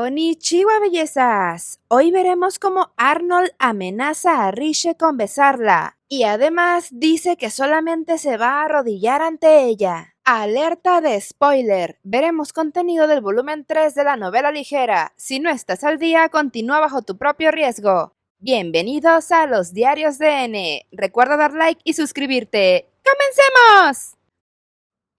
Konnichiwa, bellezas. Hoy veremos cómo Arnold amenaza a Riche con besarla y además dice que solamente se va a arrodillar ante ella. Alerta de spoiler. Veremos contenido del volumen 3 de la novela ligera. Si no estás al día, continúa bajo tu propio riesgo. Bienvenidos a los Diarios de N. Recuerda dar like y suscribirte. ¡Comencemos!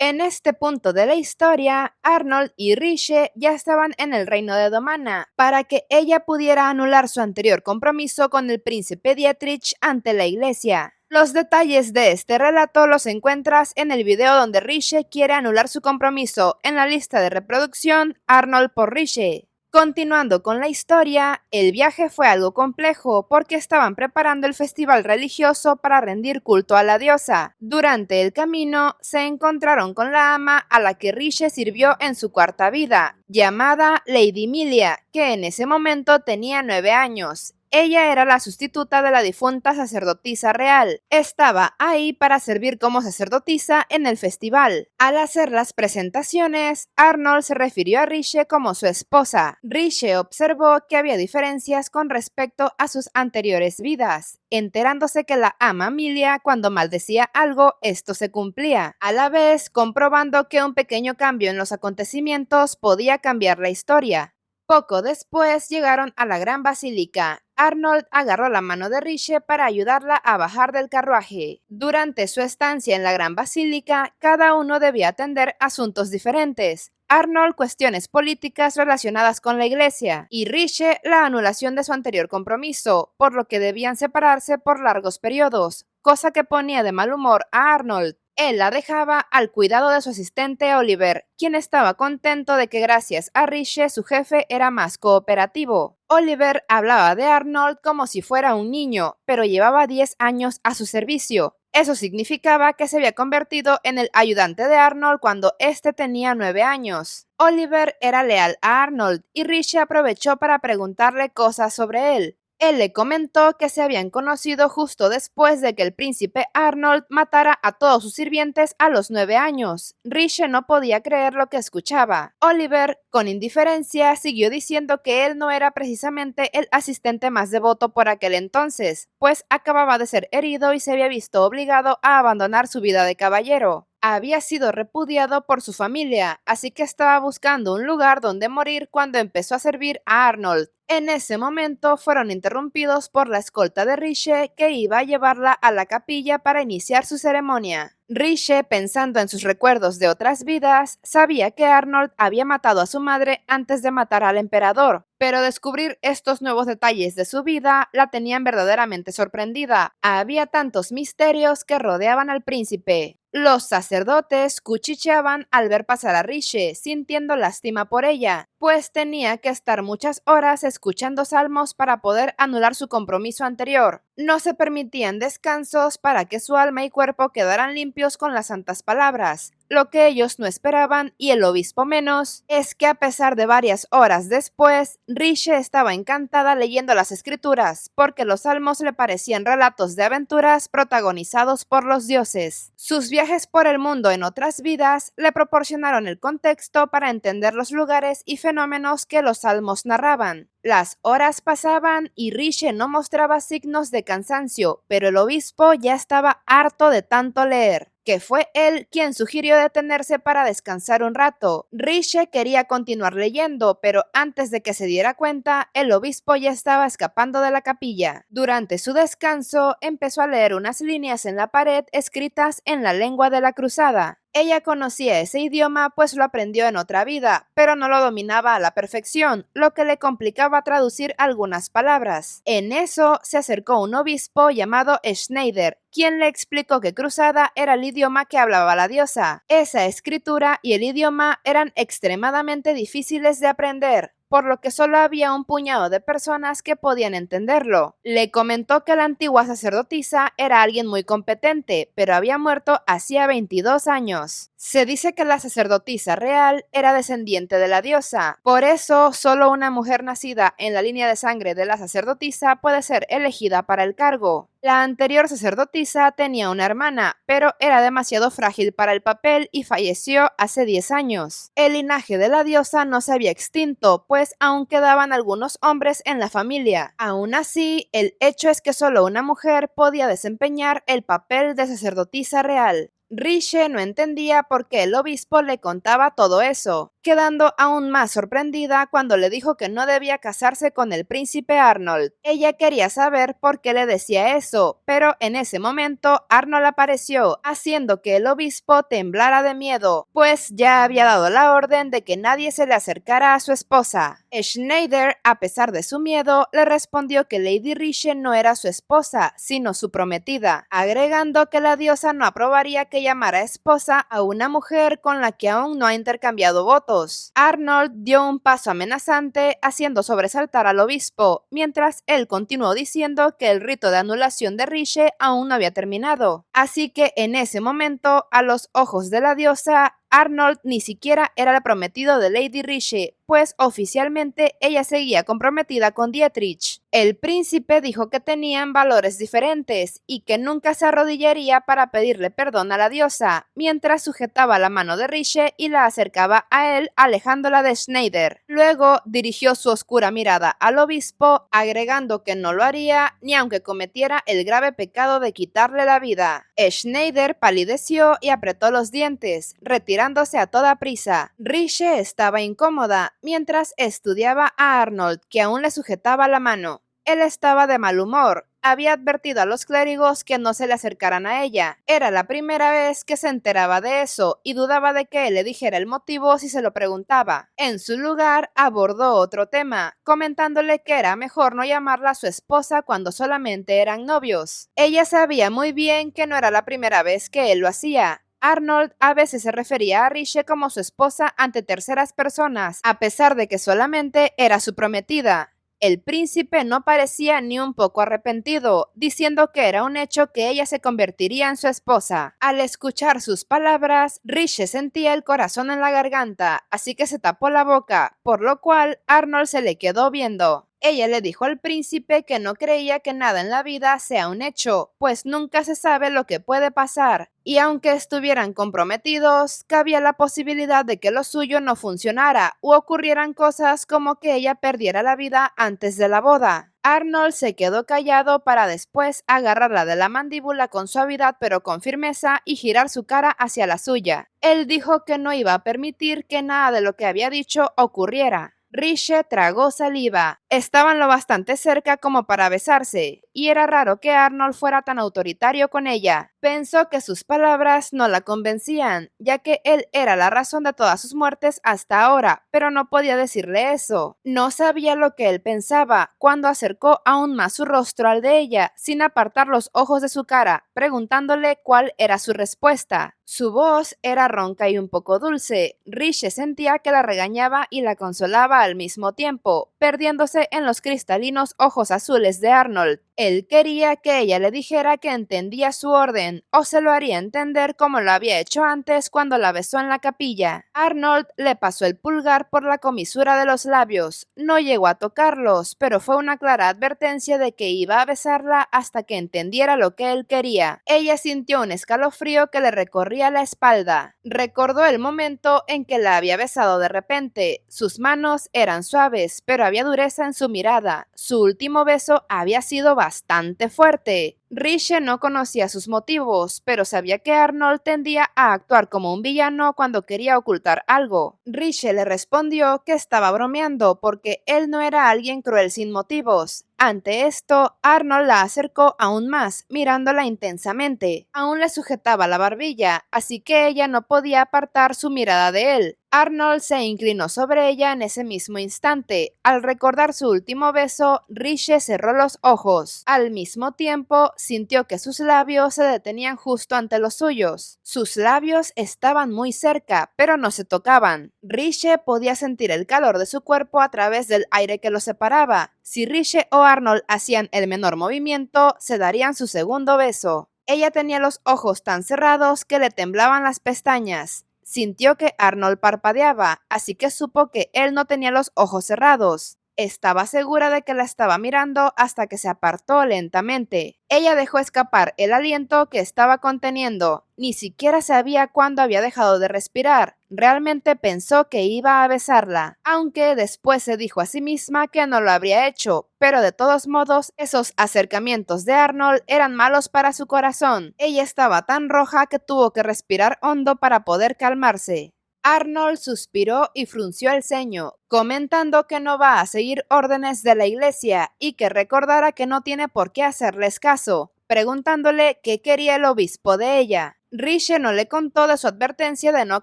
En este punto de la historia, Arnold y Riche ya estaban en el reino de Domana para que ella pudiera anular su anterior compromiso con el príncipe Dietrich ante la iglesia. Los detalles de este relato los encuentras en el video donde Riche quiere anular su compromiso en la lista de reproducción Arnold por Riche. Continuando con la historia, el viaje fue algo complejo porque estaban preparando el festival religioso para rendir culto a la diosa. Durante el camino, se encontraron con la ama a la que Riche sirvió en su cuarta vida, llamada Lady Milia, que en ese momento tenía 9 años. Ella era la sustituta de la difunta sacerdotisa real. Estaba ahí para servir como sacerdotisa en el festival. Al hacer las presentaciones, Arnold se refirió a Riche como su esposa. Riche observó que había diferencias con respecto a sus anteriores vidas, enterándose que la ama Milia, cuando maldecía algo, esto se cumplía, a la vez comprobando que un pequeño cambio en los acontecimientos podía cambiar la historia. Poco después llegaron a la gran basílica. Arnold agarró la mano de Riche para ayudarla a bajar del carruaje. Durante su estancia en la gran basílica, cada uno debía atender asuntos diferentes. Arnold cuestiones políticas relacionadas con la iglesia y Riche la anulación de su anterior compromiso, por lo que debían separarse por largos periodos, cosa que ponía de mal humor a Arnold. Él la dejaba al cuidado de su asistente Oliver, quien estaba contento de que gracias a Riche su jefe era más cooperativo. Oliver hablaba de Arnold como si fuera un niño, pero llevaba 10 años a su servicio. Eso significaba que se había convertido en el ayudante de Arnold cuando éste tenía 9 años. Oliver era leal a Arnold y Riche aprovechó para preguntarle cosas sobre él. Él le comentó que se habían conocido justo después de que el príncipe Arnold matara a todos sus sirvientes a los 9 años. Riche no podía creer lo que escuchaba. Oliver, con indiferencia, siguió diciendo que él no era precisamente el asistente más devoto por aquel entonces, pues acababa de ser herido y se había visto obligado a abandonar su vida de caballero. Había sido repudiado por su familia, así que estaba buscando un lugar donde morir cuando empezó a servir a Arnold. En ese momento fueron interrumpidos por la escolta de Riche, que iba a llevarla a la capilla para iniciar su ceremonia. Riche, pensando en sus recuerdos de otras vidas, sabía que Arnold había matado a su madre antes de matar al emperador, pero descubrir estos nuevos detalles de su vida la tenían verdaderamente sorprendida. Había tantos misterios que rodeaban al príncipe. Los sacerdotes cuchicheaban al ver pasar a Riche, sintiendo lástima por ella, pues tenía que estar muchas horas escuchando salmos para poder anular su compromiso anterior. No se permitían descansos para que su alma y cuerpo quedaran limpios con las santas palabras. Lo que ellos no esperaban, y el obispo menos, es que a pesar de varias horas después, Riche estaba encantada leyendo las escrituras, porque los salmos le parecían relatos de aventuras protagonizados por los dioses. Sus viajes por el mundo en otras vidas le proporcionaron el contexto para entender los lugares y fenómenos que los salmos narraban. Las horas pasaban y Riche no mostraba signos de cansancio, pero el obispo ya estaba harto de tanto leer, que fue él quien sugirió detenerse para descansar un rato. Riche quería continuar leyendo, pero antes de que se diera cuenta, el obispo ya estaba escapando de la capilla. Durante su descanso, empezó a leer unas líneas en la pared escritas en la lengua de la cruzada. Ella conocía ese idioma pues lo aprendió en otra vida, pero no lo dominaba a la perfección, lo que le complicaba traducir algunas palabras. En eso se acercó un obispo llamado Schneider, quien le explicó que cruzada era el idioma que hablaba la diosa. Esa escritura y el idioma eran extremadamente difíciles de aprender, por lo que solo había un puñado de personas que podían entenderlo. Le comentó que la antigua sacerdotisa era alguien muy competente, pero había muerto hacía 22 años. Se dice que la sacerdotisa real era descendiente de la diosa, por eso solo una mujer nacida en la línea de sangre de la sacerdotisa puede ser elegida para el cargo. La anterior sacerdotisa tenía una hermana, pero era demasiado frágil para el papel y falleció hace 10 años. El linaje de la diosa no se había extinto, pues aún quedaban algunos hombres en la familia. Aún así, el hecho es que solo una mujer podía desempeñar el papel de sacerdotisa real. Riche no entendía por qué el obispo le contaba todo eso, quedando aún más sorprendida cuando le dijo que no debía casarse con el príncipe Arnold. Ella quería saber por qué le decía eso, pero en ese momento Arnold apareció, haciendo que el obispo temblara de miedo, pues ya había dado la orden de que nadie se le acercara a su esposa. Schneider, a pesar de su miedo, le respondió que Lady Riche no era su esposa, sino su prometida, agregando que la diosa no aprobaría que llamara esposa a una mujer con la que aún no ha intercambiado votos. Arnold dio un paso amenazante, haciendo sobresaltar al obispo, mientras él continuó diciendo que el rito de anulación de Riche aún no había terminado. Así que en ese momento, a los ojos de la diosa, Arnold ni siquiera era el prometido de Lady Riche, pues oficialmente ella seguía comprometida con Dietrich. El príncipe dijo que tenían valores diferentes y que nunca se arrodillaría para pedirle perdón a la diosa, mientras sujetaba la mano de Riche y la acercaba a él, alejándola de Schneider. Luego dirigió su oscura mirada al obispo, agregando que no lo haría ni aunque cometiera el grave pecado de quitarle la vida. Schneider palideció y apretó los dientes, retirándose a toda prisa. Riche estaba incómoda mientras estudiaba a Arnold, que aún le sujetaba la mano. Él estaba de mal humor. Había advertido a los clérigos que no se le acercaran a ella. Era la primera vez que se enteraba de eso y dudaba de que él le dijera el motivo si se lo preguntaba. En su lugar, abordó otro tema, comentándole que era mejor no llamarla su esposa cuando solamente eran novios. Ella sabía muy bien que no era la primera vez que él lo hacía. Arnold a veces se refería a Riche como su esposa ante terceras personas, a pesar de que solamente era su prometida. El príncipe no parecía ni un poco arrepentido, diciendo que era un hecho que ella se convertiría en su esposa. Al escuchar sus palabras, Riche sentía el corazón en la garganta, así que se tapó la boca, por lo cual Arnold se le quedó viendo. Ella le dijo al príncipe que no creía que nada en la vida sea un hecho, pues nunca se sabe lo que puede pasar, y aunque estuvieran comprometidos, cabía la posibilidad de que lo suyo no funcionara, u ocurrieran cosas como que ella perdiera la vida antes de la boda. Arnold se quedó callado para después agarrarla de la mandíbula con suavidad pero con firmeza y girar su cara hacia la suya. Él dijo que no iba a permitir que nada de lo que había dicho ocurriera. Riche tragó saliva. Estaban lo bastante cerca como para besarse, y era raro que Arnold fuera tan autoritario con ella. Pensó que sus palabras no la convencían, ya que él era la razón de todas sus muertes hasta ahora, pero no podía decirle eso. No sabía lo que él pensaba cuando acercó aún más su rostro al de ella, sin apartar los ojos de su cara, preguntándole cuál era su respuesta. Su voz era ronca y un poco dulce. Riche sentía que la regañaba y la consolaba al mismo tiempo, perdiéndose en los cristalinos ojos azules de Arnold. Él quería que ella le dijera que entendía su orden, o se lo haría entender como lo había hecho antes cuando la besó en la capilla. Arnold le pasó el pulgar por la comisura de los labios. No llegó a tocarlos, pero fue una clara advertencia de que iba a besarla hasta que entendiera lo que él quería. Ella sintió un escalofrío que le recorría la espalda. Recordó el momento en que la había besado de repente. Sus manos eran suaves, pero había dureza en su mirada. Su último beso había sido bastante fuerte. Riche no conocía sus motivos, pero sabía que Arnold tendía a actuar como un villano cuando quería ocultar algo. Riche le respondió que estaba bromeando porque él no era alguien cruel sin motivos. Ante esto, Arnold la acercó aún más, mirándola intensamente. Aún le sujetaba la barbilla, así que ella no podía apartar su mirada de él. Arnold se inclinó sobre ella en ese mismo instante. Al recordar su último beso, Riche cerró los ojos. Al mismo tiempo, sintió que sus labios se detenían justo ante los suyos. Sus labios estaban muy cerca, pero no se tocaban. Riche podía sentir el calor de su cuerpo a través del aire que los separaba. Si Riche o Arnold hacían el menor movimiento, se darían su segundo beso. Ella tenía los ojos tan cerrados que le temblaban las pestañas. Sintió que Arnold parpadeaba, así que supo que él no tenía los ojos cerrados. Estaba segura de que la estaba mirando hasta que se apartó lentamente. Ella dejó escapar el aliento que estaba conteniendo. Ni siquiera sabía cuándo había dejado de respirar. Realmente pensó que iba a besarla, aunque después se dijo a sí misma que no lo habría hecho, pero de todos modos, esos acercamientos de Arnold eran malos para su corazón. Ella estaba tan roja que tuvo que respirar hondo para poder calmarse. Arnold suspiró y frunció el ceño, comentando que no va a seguir órdenes de la iglesia y que recordara que no tiene por qué hacerles caso, preguntándole qué quería el obispo de ella. Riche no le contó de su advertencia de no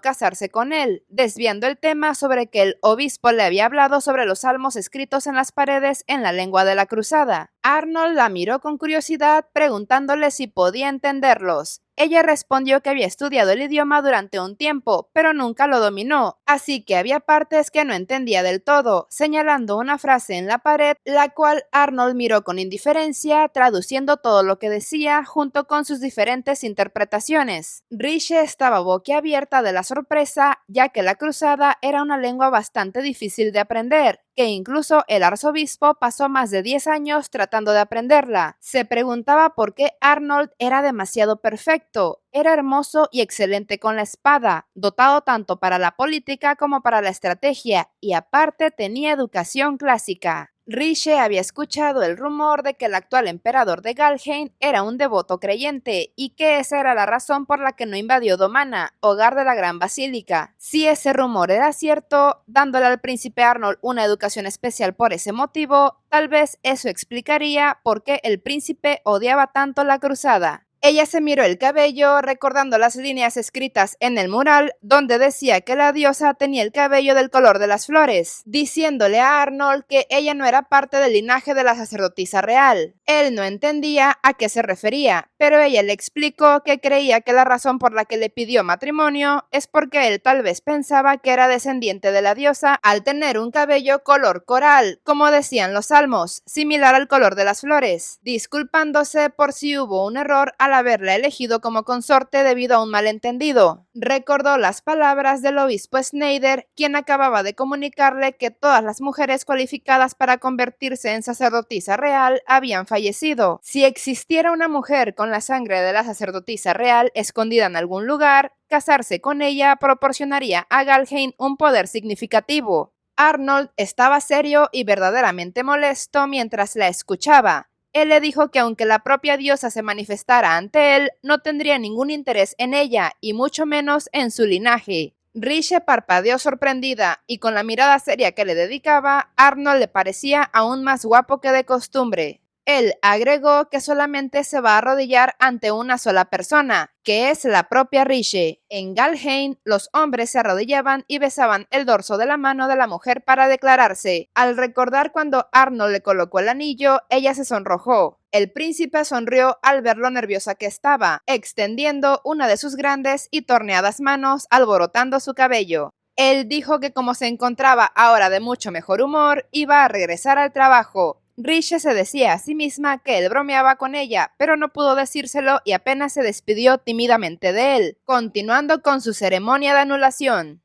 casarse con él, desviando el tema sobre que el obispo le había hablado sobre los salmos escritos en las paredes en la lengua de la cruzada. Arnold la miró con curiosidad, preguntándole si podía entenderlos. Ella respondió que había estudiado el idioma durante un tiempo, pero nunca lo dominó, así que había partes que no entendía del todo, señalando una frase en la pared, la cual Arnold miró con indiferencia, traduciendo todo lo que decía junto con sus diferentes interpretaciones. Riche estaba boquiabierta de la sorpresa, ya que la cruzada era una lengua bastante difícil de aprender, que incluso el arzobispo pasó más de 10 años tratando de aprenderla. Se preguntaba por qué Arnold era demasiado perfecto. Era hermoso y excelente con la espada, dotado tanto para la política como para la estrategia, y aparte tenía educación clásica. Riche había escuchado el rumor de que el actual emperador de Galheim era un devoto creyente y que esa era la razón por la que no invadió Domana, hogar de la Gran Basílica. Si ese rumor era cierto, dándole al príncipe Arnold una educación especial por ese motivo, tal vez eso explicaría por qué el príncipe odiaba tanto la cruzada. Ella se miró el cabello, recordando las líneas escritas en el mural, donde decía que la diosa tenía el cabello del color de las flores, diciéndole a Arnold que ella no era parte del linaje de la sacerdotisa real. Él no entendía a qué se refería, pero ella le explicó que creía que la razón por la que le pidió matrimonio es porque él tal vez pensaba que era descendiente de la diosa al tener un cabello color coral, como decían los salmos, similar al color de las flores, disculpándose por si hubo un error al haberla elegido como consorte debido a un malentendido. Recordó las palabras del obispo Schneider, quien acababa de comunicarle que todas las mujeres cualificadas para convertirse en sacerdotisa real habían fallecido. Si existiera una mujer con la sangre de la sacerdotisa real escondida en algún lugar, casarse con ella proporcionaría a Galheim un poder significativo. Arnold estaba serio y verdaderamente molesto mientras la escuchaba. Él le dijo que aunque la propia diosa se manifestara ante él, no tendría ningún interés en ella, y mucho menos en su linaje. Riche parpadeó sorprendida, y con la mirada seria que le dedicaba, Arnold le parecía aún más guapo que de costumbre. Él agregó que solamente se va a arrodillar ante una sola persona, que es la propia Riche. En Galheim, los hombres se arrodillaban y besaban el dorso de la mano de la mujer para declararse. Al recordar cuando Arnold le colocó el anillo, ella se sonrojó. El príncipe sonrió al ver lo nerviosa que estaba, extendiendo una de sus grandes y torneadas manos, alborotando su cabello. Él dijo que como se encontraba ahora de mucho mejor humor, iba a regresar al trabajo. Riche se decía a sí misma que él bromeaba con ella, pero no pudo decírselo y apenas se despidió tímidamente de él, continuando con su ceremonia de anulación.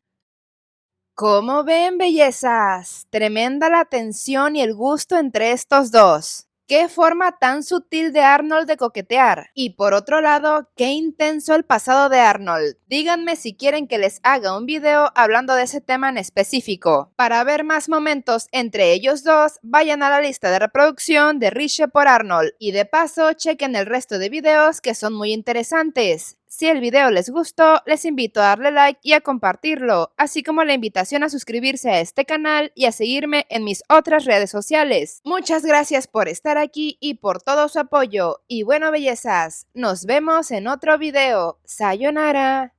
¿Cómo ven, bellezas? Tremenda la tensión y el gusto entre estos dos. ¡Qué forma tan sutil de Arnold de coquetear! Y por otro lado, ¡qué intenso el pasado de Arnold! Díganme si quieren que les haga un video hablando de ese tema en específico. Para ver más momentos entre ellos dos, vayan a la lista de reproducción de Riche por Arnold. Y de paso, chequen el resto de videos que son muy interesantes. Si el video les gustó, les invito a darle like y a compartirlo, así como la invitación a suscribirse a este canal y a seguirme en mis otras redes sociales. Muchas gracias por estar aquí y por todo su apoyo. Y bueno, bellezas, nos vemos en otro video. Sayonara.